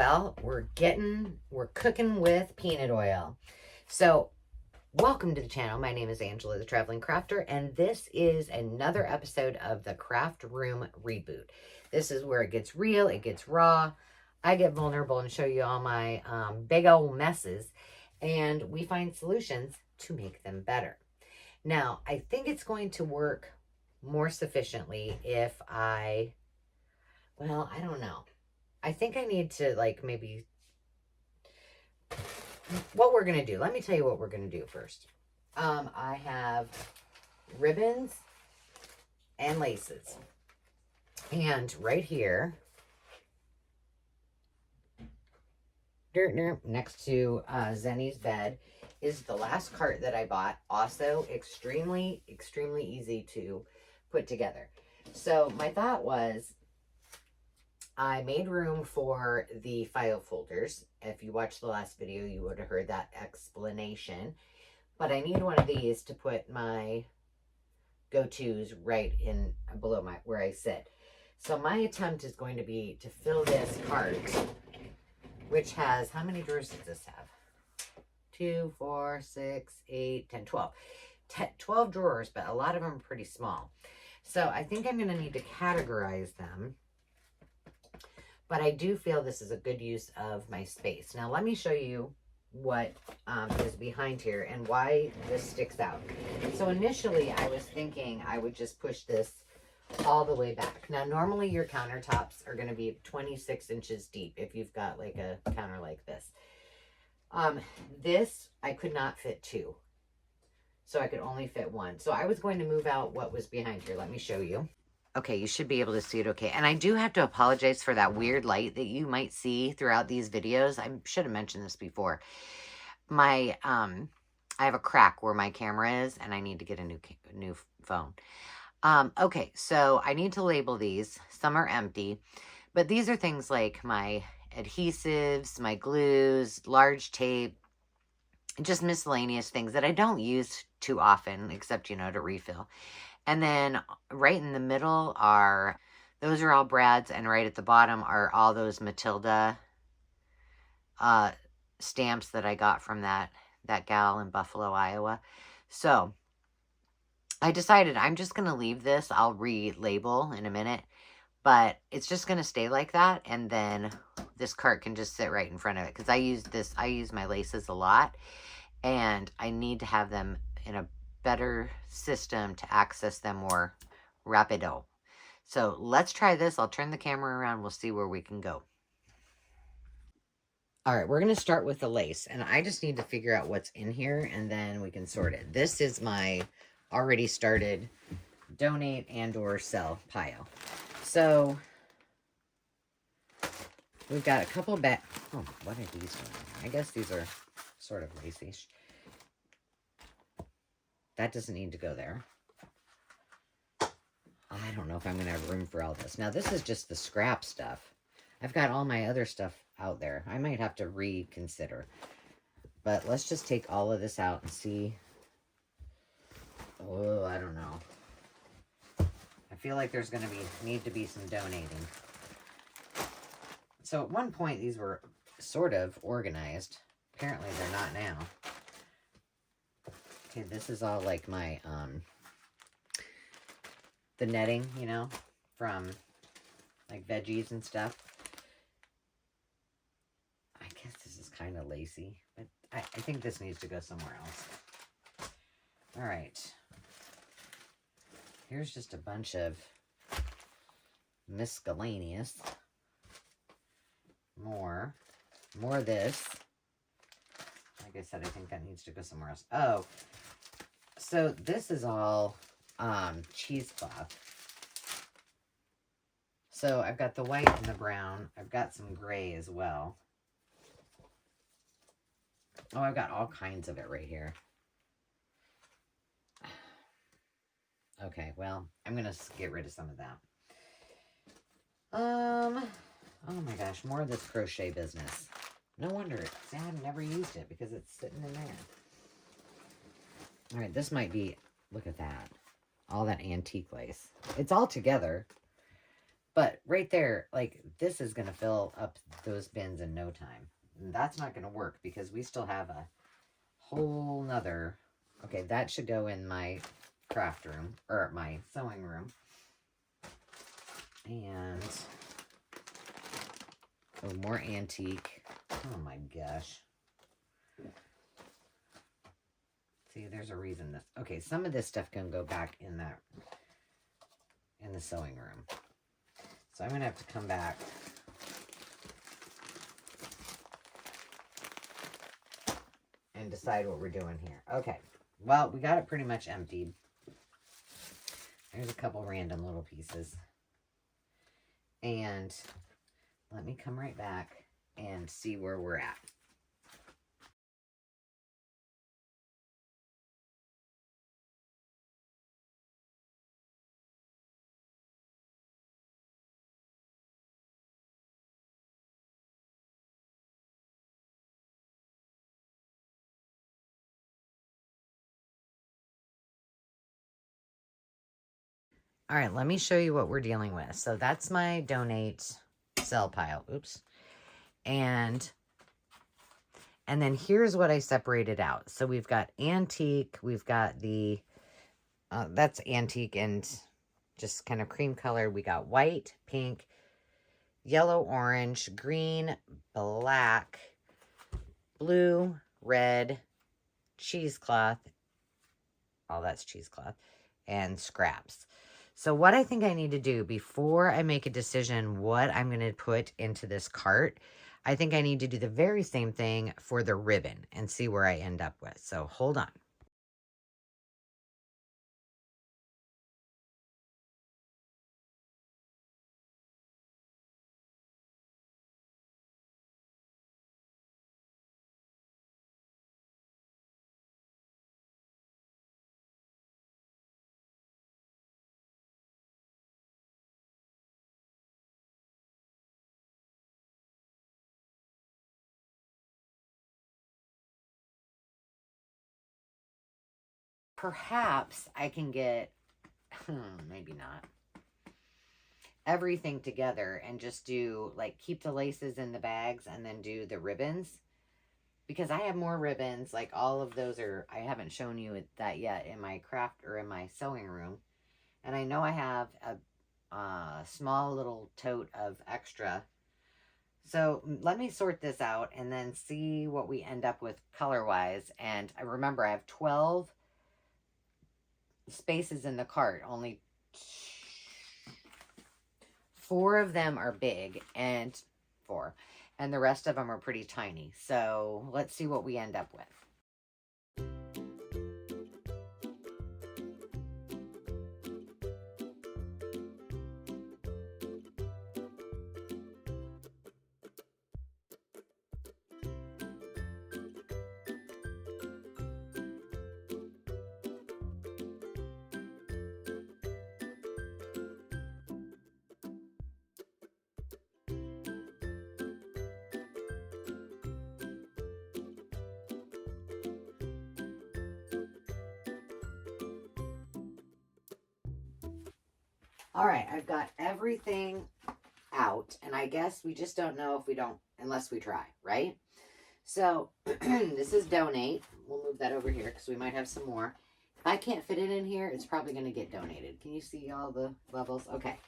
Well, we're cooking with peanut oil. So, welcome to the channel. My name is Angela, the Traveling Crafter, and this is another episode of the Craft Room Reboot. This is where it gets real, it gets raw. I get vulnerable and show you all my big old messes, and we find solutions to make them better. Now, I think it's going to work more sufficiently if I don't know. I think I need to maybe what we're going to do. Let me tell you what we're going to do first. I have ribbons and laces. And right here, next to Zenny's bed, is the last cart that I bought. Also extremely, extremely easy to put together. So my thought was, I made room for the file folders. If you watched the last video, you would have heard that explanation. But I need one of these to put my go-tos right in below where I sit. So my attempt is going to be to fill this cart, which has, how many drawers does this have? 2, 4, 6, 8, 10, 12. 12 drawers, but a lot of them are pretty small. So I think I'm going to need to categorize them. But I do feel this is a good use of my space. Now, let me show you what is behind here and why this sticks out. So initially, I was thinking I would just push this all the way back. Now, normally your countertops are going to be 26 inches deep if you've got like a counter like this. This, I could not fit 2. So I could only fit 1. So I was going to move out what was behind here. Let me show you. Okay, you should be able to see it okay. And I do have to apologize for that weird light that you might see throughout these videos. I should have mentioned this before. I have a crack where my camera is, and I need to get a new phone. Okay, so I need to label these. Some are empty, but these are things like my adhesives, my glues, large tape, just miscellaneous things that I don't use too often, except, to refill. And then right in the middle those are all Brad's, and right at the bottom are all those Matilda stamps that I got from that gal in Buffalo, Iowa. So I decided I'm just going to leave this. I'll relabel in a minute, but it's just going to stay like that. And then this cart can just sit right in front of it, because I use my laces a lot, and I need to have them in a better system to access them more rapido. So let's try this. I'll turn the camera around. We'll see where we can go. All right, we're going to start with the lace, and I just need to figure out what's in here, and then we can sort it. This is my already started donate and or sell pile. So we've got a couple oh, what are these doing? I guess these are sort of lacy. That doesn't need to go there. I don't know if I'm going to have room for all this. Now, this is just the scrap stuff. I've got all my other stuff out there. I might have to reconsider. But let's just take all of this out and see. Oh, I don't know. I feel like there's going to need to be some donating. So at one point, these were sort of organized. Apparently, they're not now. Okay, this is all like my, the netting, from like veggies and stuff. I guess this is kind of lacy, but I think this needs to go somewhere else. All right. Here's just a bunch of miscellaneous. More of this. Like I said, I think that needs to go somewhere else. Oh, so this is all cheesecloth. So I've got the white and the brown. I've got some gray as well. Oh, I've got all kinds of it right here. Okay, well, I'm going to get rid of some of that. Oh my gosh, more of this crochet business. No wonder I had never used it, because it's sitting in there. All right, this might be, look at that. All that antique lace. It's all together, But right there, like, this is going to fill up those bins in no time. And that's not going to work because we still have a whole nother... Okay, that should go in my craft room, or my sewing room. And... oh, more antique. Oh my gosh. See, there's a reason this... okay, some of this stuff can go back in that... in the sewing room. So I'm going to have to come back and decide what we're doing here. Okay. Well, we got it pretty much emptied. There's a couple random little pieces. And let me come right back and see where we're at. All right, let me show you what we're dealing with. So that's my donate sell pile. Oops. And then here's what I separated out. So we've got antique. We've got the, that's antique and just kind of cream color. We got white, pink, yellow, orange, green, black, blue, red, cheesecloth. Oh, that's cheesecloth. And scraps. So what I think I need to do before I make a decision what I'm going to put into this cart, I think I need to do the very same thing for the ribbon and see where I end up with. So hold on. Perhaps I can get, maybe not, everything together and just do, like, keep the laces in the bags and then do the ribbons. Because I have more ribbons, like all of those are, I haven't shown you that yet in my craft or in my sewing room. And I know I have a small little tote of extra. So let me sort this out and then see what we end up with color-wise. And I remember I have 12 spaces in the cart. Only 4 of them are big and 4. And the rest of them are pretty tiny. So let's see what we end up with. All right, I've got everything out, and I guess we just don't know if we don't, unless we try, right? So this is donate. We'll move that over here because we might have some more. If I can't fit it in here, it's probably going to get donated. Can you see all the levels? Okay.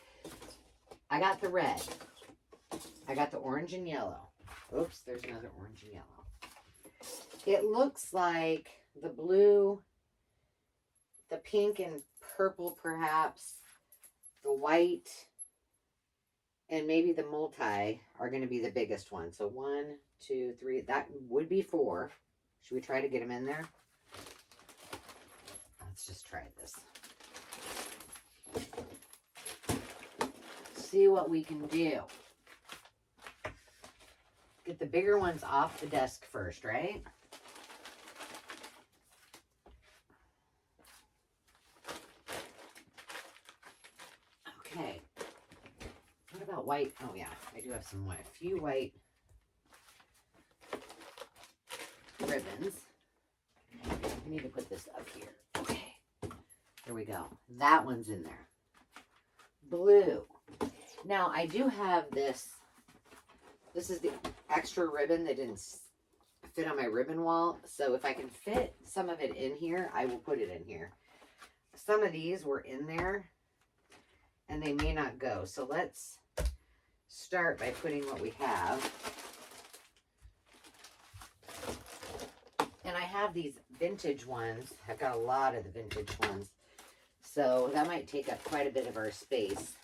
I got the red. I got the orange and yellow. Oops, there's another orange and yellow. It looks like the blue, the pink and purple perhaps, the white, and maybe the multi are going to be the biggest one. So 1, 2, 3, that would be 4. Should we try to get them in there? Let's just try this. See what we can do. Get the bigger ones off the desk first, right? Okay. What about white? Oh yeah, I do have some white. A few white ribbons. I need to put this up here. Okay. There we go. That one's in there. Blue. Now, I do have this. This is the extra ribbon that didn't fit on my ribbon wall. So if I can fit some of it in here, I will put it in here. Some of these were in there and they may not go. So let's start by putting what we have. And I have these vintage ones. I've got a lot of the vintage ones. So that might take up quite a bit of our space.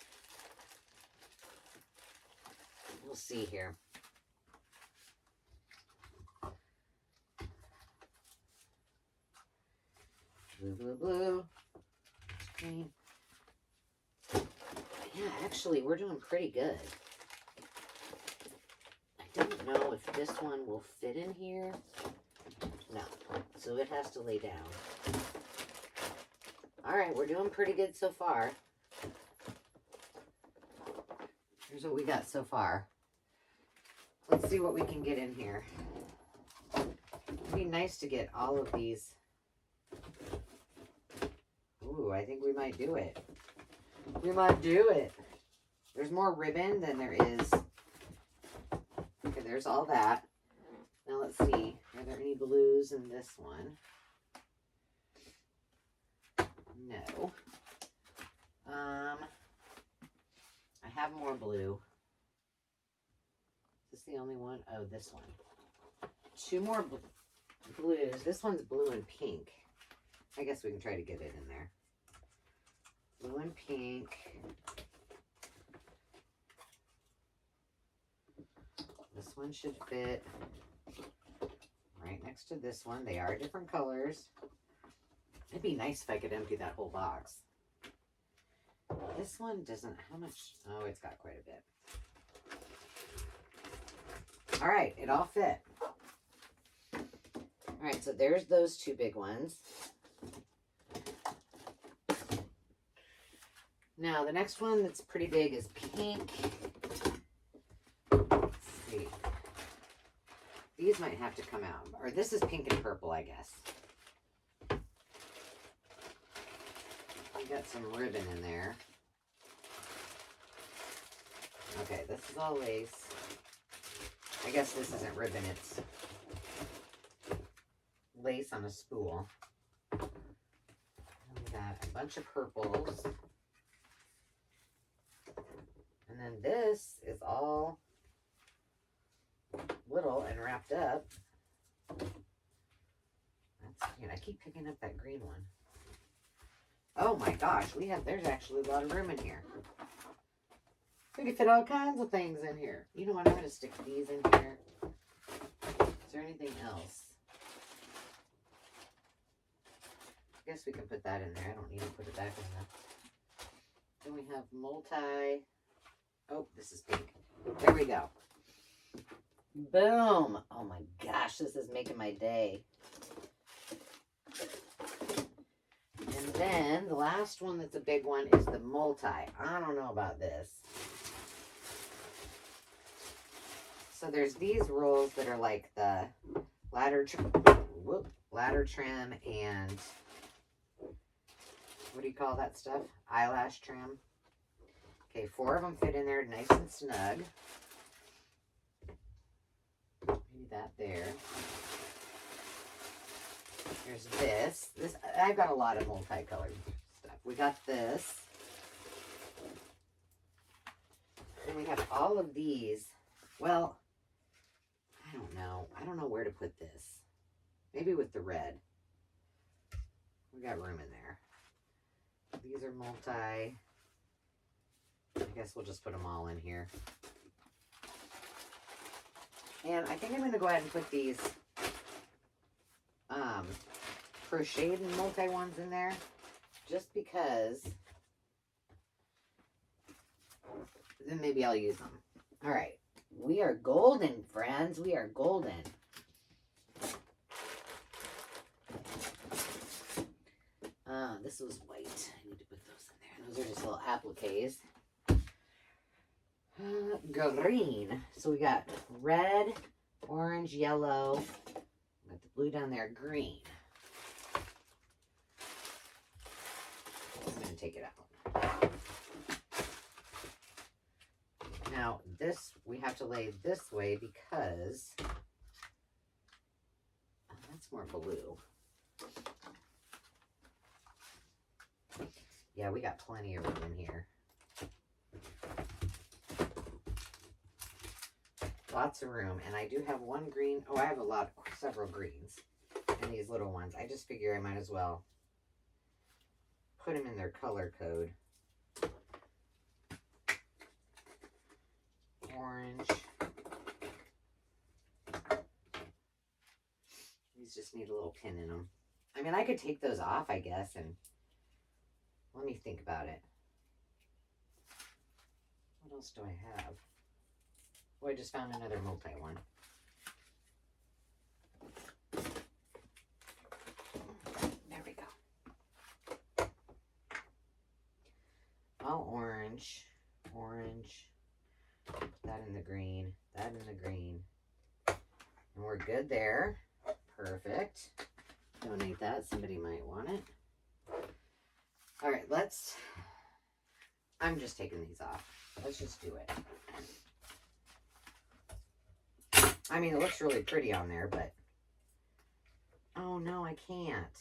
We'll see here. Blue, blue, blue. Green. Yeah, actually, we're doing pretty good. I don't know if this one will fit in here. No, so it has to lay down. All right, we're doing pretty good so far. Here's what we got so far. Let's see what we can get in here. It'd be nice to get all of these. Ooh, I think we might do it. We might do it. There's more ribbon than there is. Okay, there's all that. Now let's see. Are there any blues in this one? No. I have more blue. Is this the only one? Oh, this one. Two more blues. This one's blue and pink. I guess we can try to get it in there. Blue and pink. This one should fit right next to this one. They are different colors. It'd be nice if I could empty that whole box. This one doesn't, how much? Oh, it's got quite a bit. All right, it all fit. All right, so there's those two big ones. Now, the next one that's pretty big is pink. Let's see. These might have to come out. Or this is pink and purple, I guess. We got some ribbon in there. Okay, this is all lace. I guess this isn't ribbon, it's lace on a spool. We got a bunch of purples. And then this is all little and wrapped up. That's, I keep picking up that green one. Oh my gosh, there's actually a lot of room in here. We can fit all kinds of things in here. You know what, I'm going to stick these in here. Is there anything else? I guess we can put that in there. I don't need to put it back in there. Then we have multi. Oh, this is pink. There we go. Boom. Oh my gosh, this is making my day. And then the last one that's a big one is the multi. I don't know about this. So there's these rolls that are like the ladder trim and what do you call that stuff? Eyelash trim. Okay, 4 of them fit in there nice and snug. Maybe that there. There's this. I've got a lot of multicolored stuff. We got this. And we have all of these. Well, I don't know. I don't know where to put this. Maybe with the red. We got room in there. These are multi. I guess we'll just put them all in here. And I think I'm going to go ahead and put these crocheted multi ones in there. Just because. Then maybe I'll use them. All right. We are golden, friends. We are golden. This was white. I need to put those in there. Those are just little appliques. Green. So we got red, orange, yellow. Got the blue down there, green. I'm going to take it out. Now, this, we have to lay this way because that's more blue. Yeah, we got plenty of room in here. Lots of room. And I do have one green. Oh, I have several greens and these little ones. I just figure I might as well put them in their color code. Orange. These just need a little pin in them. I mean, I could take those off, I guess, and let me think about it. What else do I have? Oh, I just found another multi one. There we go. Oh, orange. Orange. That in the green. That in the green. And we're good there. Perfect. Donate that. Somebody might want it. All right, I'm just taking these off. Let's just do it. I mean, it looks really pretty on there, but oh no, I can't.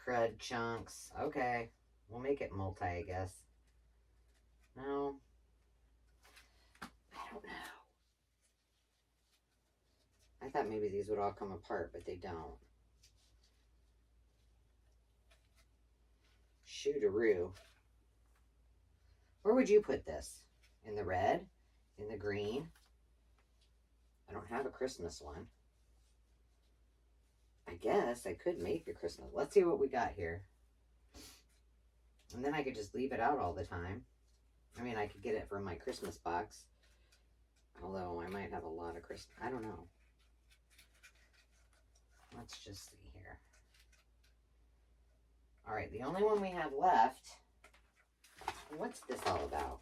Crud chunks. Okay, we'll make it multi, I guess. No, I don't know. I thought maybe these would all come apart, but they don't. Shootaroo. Where would you put this? In the red? In the green? I don't have a Christmas one. I guess I could make a Christmas. Let's see what we got here. And then I could just leave it out all the time. I mean, I could get it from my Christmas box. Although I might have a lot of Christmas. I don't know. Let's just see here. All right, the only one we have left. What's this all about?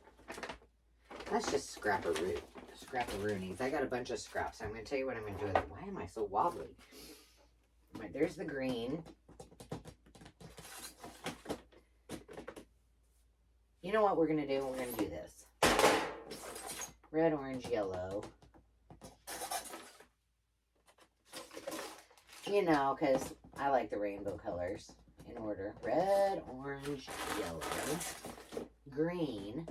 That's just scrap-a-roonies. I got a bunch of scraps. I'm going to tell you what I'm going to do with it. Why am I so wobbly? All right, there's the green. You know what we're going to do? We're going to do this. Red, orange, yellow. You know, because I like the rainbow colors in order. Red, orange, yellow, green.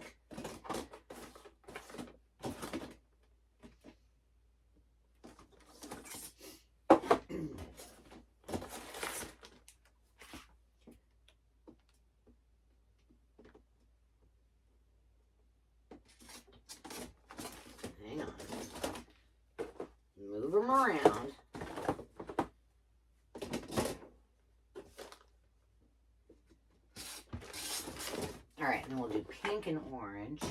Hang on. Move them around. Alright, and then we'll do pink and orange.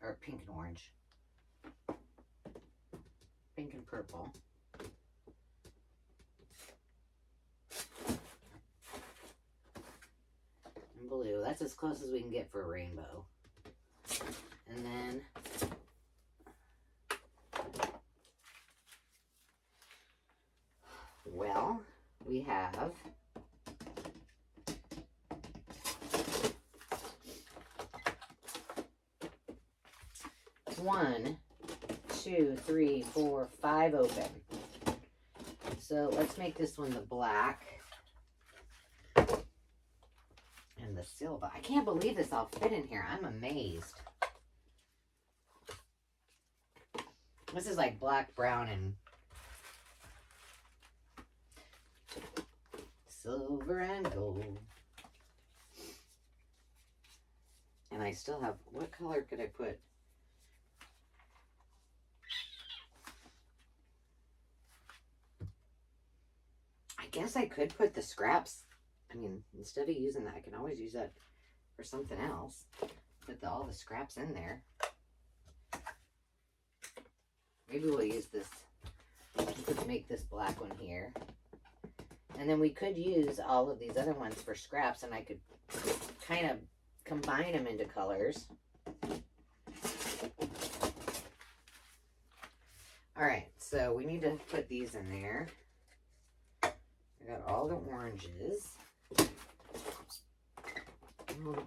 Or pink and orange. Pink and purple. And blue. That's as close as we can get for a rainbow. And then well, we have 1, 2, 3, 4, 5 open. So let's make this one the black and the silver. I can't believe this all fit in here. I'm amazed. This is like black, brown, and silver and gold. And I still have, what color could I put? I guess I could put the scraps. I mean, instead of using that, I can always use that for something else. Put all the scraps in there. Maybe we'll use this. Let's make this black one here. And then we could use all of these other ones for scraps, and I could kind of combine them into colors. All right, so we need to put these in there. I got all the oranges.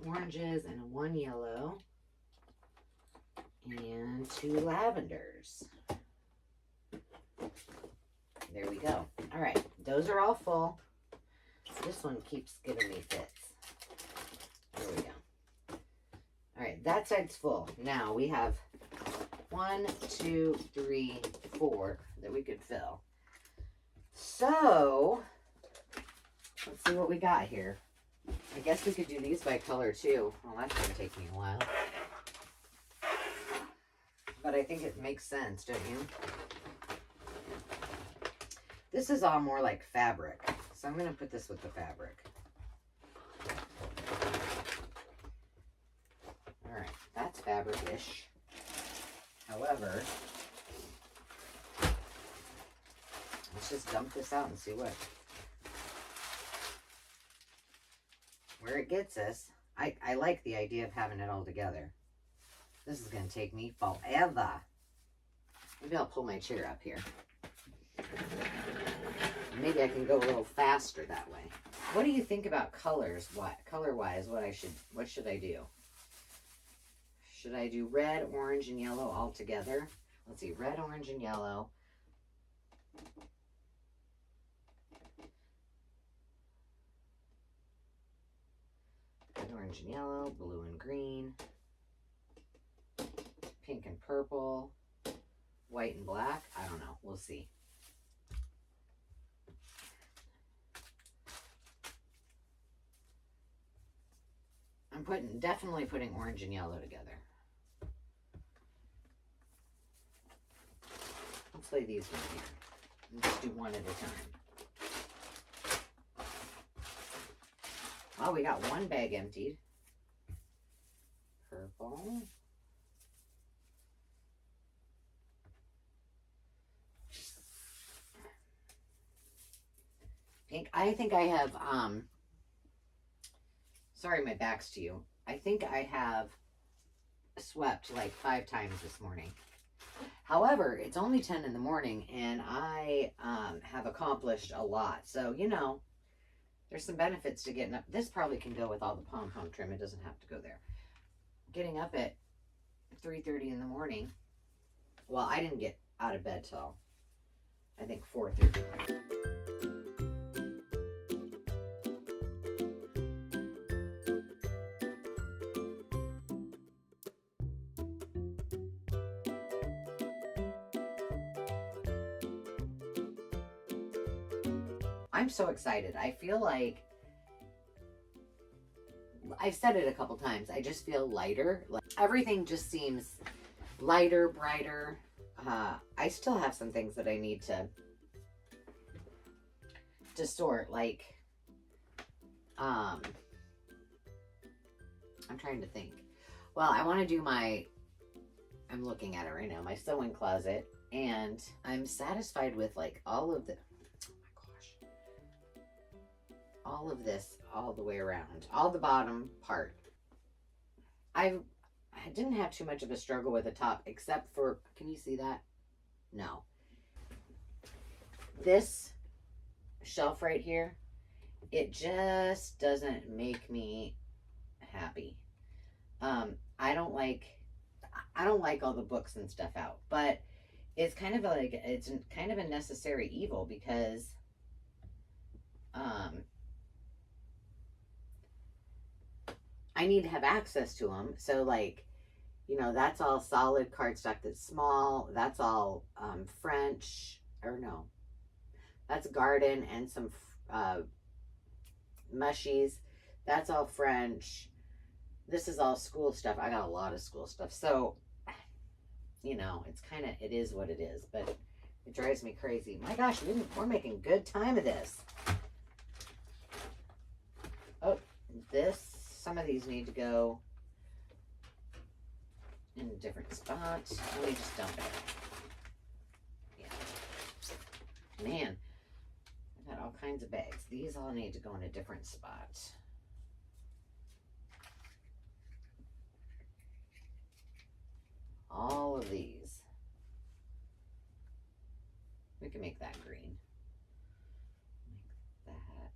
oranges and one yellow and 2 lavenders. There we go. All right, those are all full. This one keeps giving me fits. There we go. All right, that side's full. Now we have 1, 2, 3, 4 that we could fill. So let's see what we got here. I guess we could do these by color too. Well, that's going to take me a while. But I think it makes sense, don't you? This is all more like fabric. So I'm going to put this with the fabric. All right, that's fabric-ish. However, let's just dump this out and see where it gets us. I like the idea of having it all together. This is going to take me forever. Maybe I'll pull my chair up here. Maybe I can go a little faster that way. What do you think about colors? Color-wise, what should I do? Should I do red, orange, and yellow all together? Let's see, red, orange, and yellow. Red, orange, and yellow, blue and green, pink and purple, white and black. I don't know. We'll see. I'm definitely putting orange and yellow together. Let's lay these one here. And just do one at a time. Oh, we got one bag emptied. Purple. Pink. I think I have, sorry, my back's to you. I think I have swept like 5 times this morning. However, it's only 10 in the morning and I have accomplished a lot. So, you know, there's some benefits to getting up. This probably can go with all the pom-pom trim. It doesn't have to go there. Getting up at 3:30 in the morning. Well, I didn't get out of bed till, I think, 4:30. I'm so excited. I feel like, I've said it a couple times, I just feel lighter. Like everything just seems lighter, brighter. I still have some things that I need to sort, like, I'm trying to think. Well, I want to do I'm looking at it right now, my sewing closet, and I'm satisfied with like all of this all the way around, all the bottom part. I didn't have too much of a struggle with the top, except for, can you see that? No. This shelf right here, it just doesn't make me happy. I don't like all the books and stuff out, but it's kind of a necessary evil because I need to have access to them. So like, you know, that's all solid cardstock that's small. That's all French, or no, that's garden and some mushies. That's all French. This is all school stuff. I got a lot of school stuff. So, you know, it is what it is, but it drives me crazy. My gosh, we're making good time of this. Oh, some of these need to go in a different spot. Let me just dump it. Yeah. Man, I got all kinds of bags. These all need to go in a different spot. All of these. We can make that green. Make that.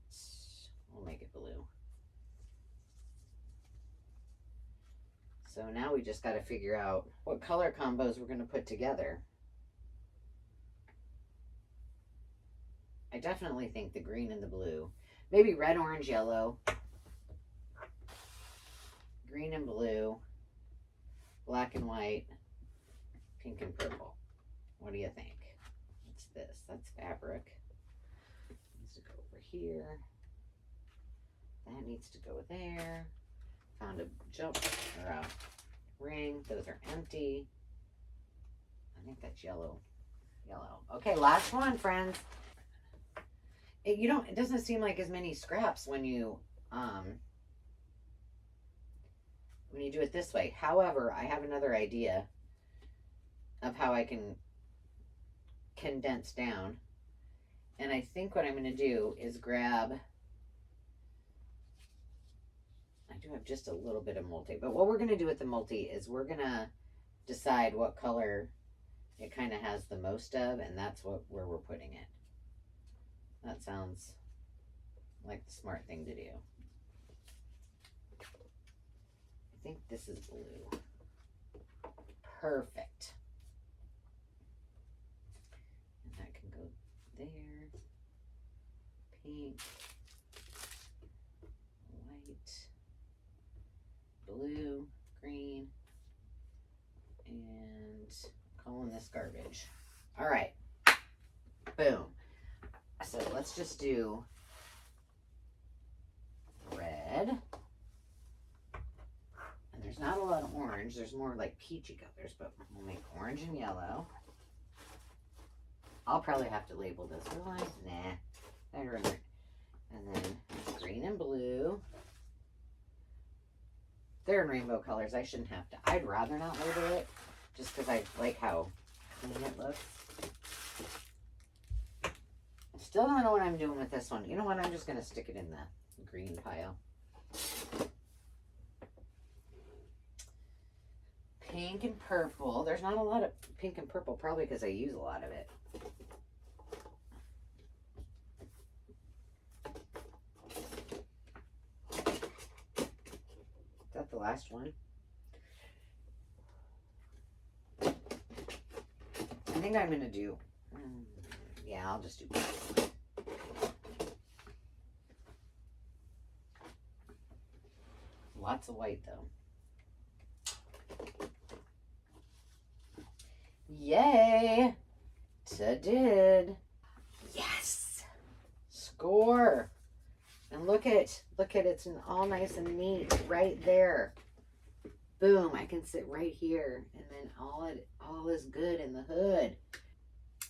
We'll make it blue. So now we just got to figure out what color combos we're going to put together. I definitely think the green and the blue. Maybe red, orange, yellow. Green and blue. Black and white. Pink and purple. What do you think? What's this? That's fabric. Needs to go over here. That needs to go there. Found a jump or a ring. Those are empty. I think that's yellow. Yellow. Okay, last one, friends. It doesn't seem like as many scraps when you do it this way. However, I have another idea of how I can condense down. And I think what I'm going to do is grab, I do have just a little bit of multi, but what we're going to do with the multi is we're going to decide what color it kind of has the most of, and that's where we're putting it. That sounds like the smart thing to do. I think this is blue. Perfect. And that can go there. Pink. White. Blue. Green. And calling this garbage. All right. Boom. So let's just do red. And there's not a lot of orange. There's more like peachy colors, but we'll make orange and yellow. I'll probably have to label this. Will I? Nah. I remember. And then green and blue. They're in rainbow colors. I shouldn't have to. I'd rather not label it just because I like how clean it looks. Still don't know what I'm doing with this one. You know what? I'm just going to stick it in the green pile. Pink and purple. There's not a lot of pink and purple, probably because I use a lot of it. Is that the last one? I think I'm going to do... yeah, I'll just do purple. Lots of white, though. Yay! Ta-did. Yes! Score! And look at it's all nice and neat right there. Boom, I can sit right here. And then all is good in the hood.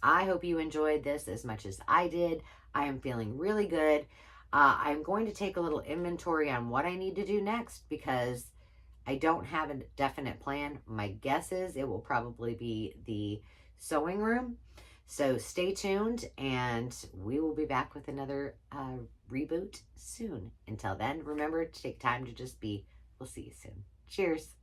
I hope you enjoyed this as much as I did. I am feeling really good. I'm going to take a little inventory on what I need to do next because I don't have a definite plan. My guess is it will probably be the sewing room. So stay tuned and we will be back with another reboot soon. Until then, remember to take time to just be. We'll see you soon. Cheers.